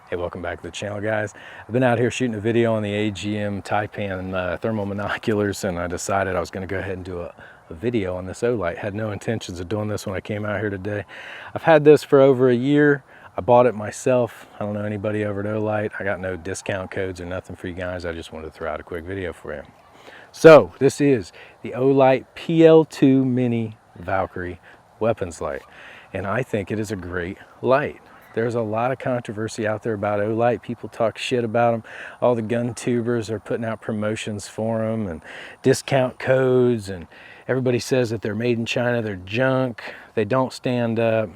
Hey, welcome back to the channel, guys. I've been out here shooting a video on the AGM Taipan thermal monoculars, and I decided I was going to go ahead and do a video on this Olight. Had no intentions of doing this when I came out here today. I've had this for over a year. I bought it myself. I don't know anybody over at Olight. I got no discount codes or nothing for you guys. I just wanted to throw out a quick video for you. So this is the Olight PL2-Mini Valkyrie weapons light, and I think it is a great light. There's a lot of controversy out there about Olight. People talk shit about them. All the gun tubers are putting out promotions for them and discount codes, and everybody says that they're made in China, they're junk, they don't stand up.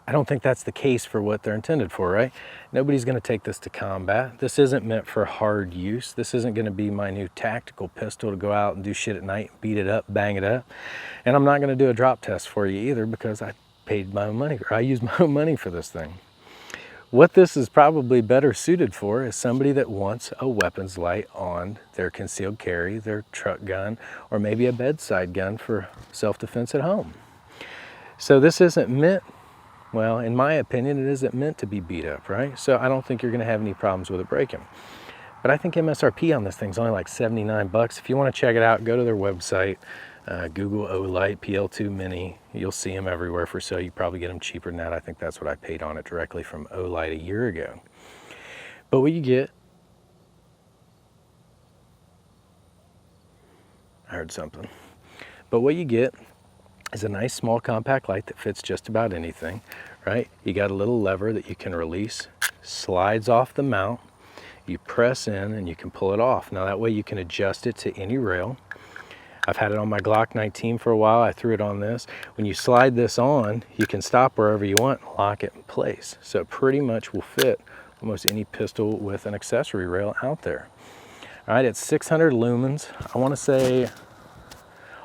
I don't think that's the case for what they're intended for, right? Nobody's going to take this to combat. This isn't meant for hard use. This isn't going to be my new tactical pistol to go out and do shit at night, beat it up, bang it up. And I'm not going to do a drop test for you either, because I paid my own money, or I used my own money for this thing. What this is probably better suited for is somebody that wants a weapons light on their concealed carry, their truck gun, or maybe a bedside gun for self-defense at home. So this isn't meant, well, in my opinion, it isn't meant to be beat up, right? So I don't think you're gonna have any problems with it breaking. But I think MSRP on this thing's only like 79 bucks. If you wanna check it out, go to their website, Google Olight PL2-Mini. You'll see them everywhere for sale. You probably get them cheaper than that. I think that's what I paid on it directly from Olight a year ago. But what you get, I heard something. But what you get is a nice small compact light that fits just about anything, right? You got a little lever that you can release, slides off the mount, you press in and you can pull it off. Now that way you can adjust it to any rail. I've had it on my Glock 19 for a while. I threw it on this. When you slide this on, you can stop wherever you want and lock it in place. So it pretty much will fit almost any pistol with an accessory rail out there. All right, it's 600 lumens. I want to say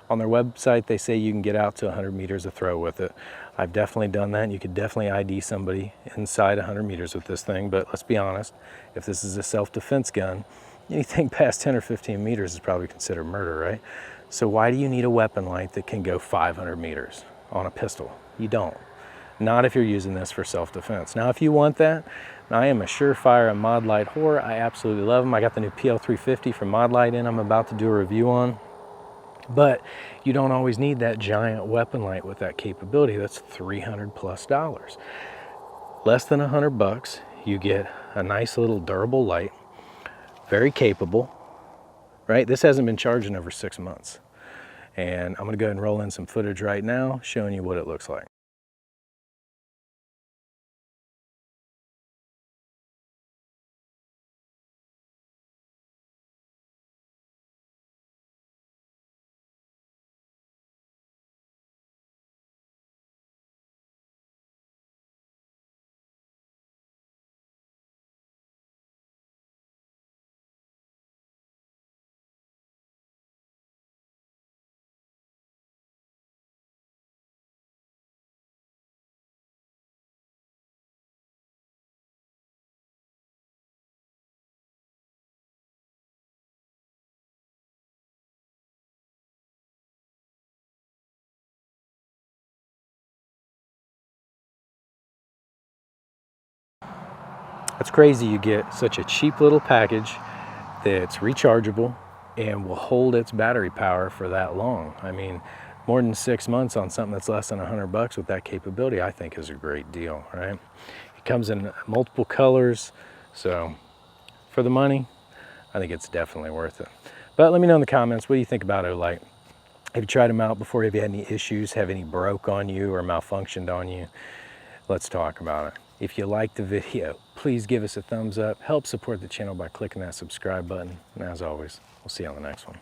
on their website, they say you can get out to 100 meters of throw with it. I've definitely done that. And you could definitely ID somebody inside 100 meters with this thing. But let's be honest, if this is a self-defense gun, anything past 10 or 15 meters is probably considered murder, right? So why do you need a weapon light that can go 500 meters on a pistol? You don't. Not if you're using this for self-defense. Now, if you want that, I am a surefire Modlite whore. I absolutely love them. I got the new PL350 from Modlite in I'm about to do a review on. But you don't always need that giant weapon light with that capability. That's $300 plus. Less than 100 bucks, you get a nice little durable light, very capable. Right? This hasn't been charged in over 6 months. And I'm gonna go ahead and roll in some footage right now showing you what it looks like. It's crazy you get such a cheap little package that's rechargeable and will hold its battery power for that long. I mean, more than 6 months on something that's less than 100 bucks with that capability, I think is a great deal, right? It comes in multiple colors, so for the money, I think it's definitely worth it. But let me know in the comments, what do you think about Olight? Have you tried them out before? Have you had any issues? Have any broke on you or malfunctioned on you? Let's talk about it. If you liked the video, please give us a thumbs up. Help support the channel by clicking that subscribe button. And as always, we'll see you on the next one.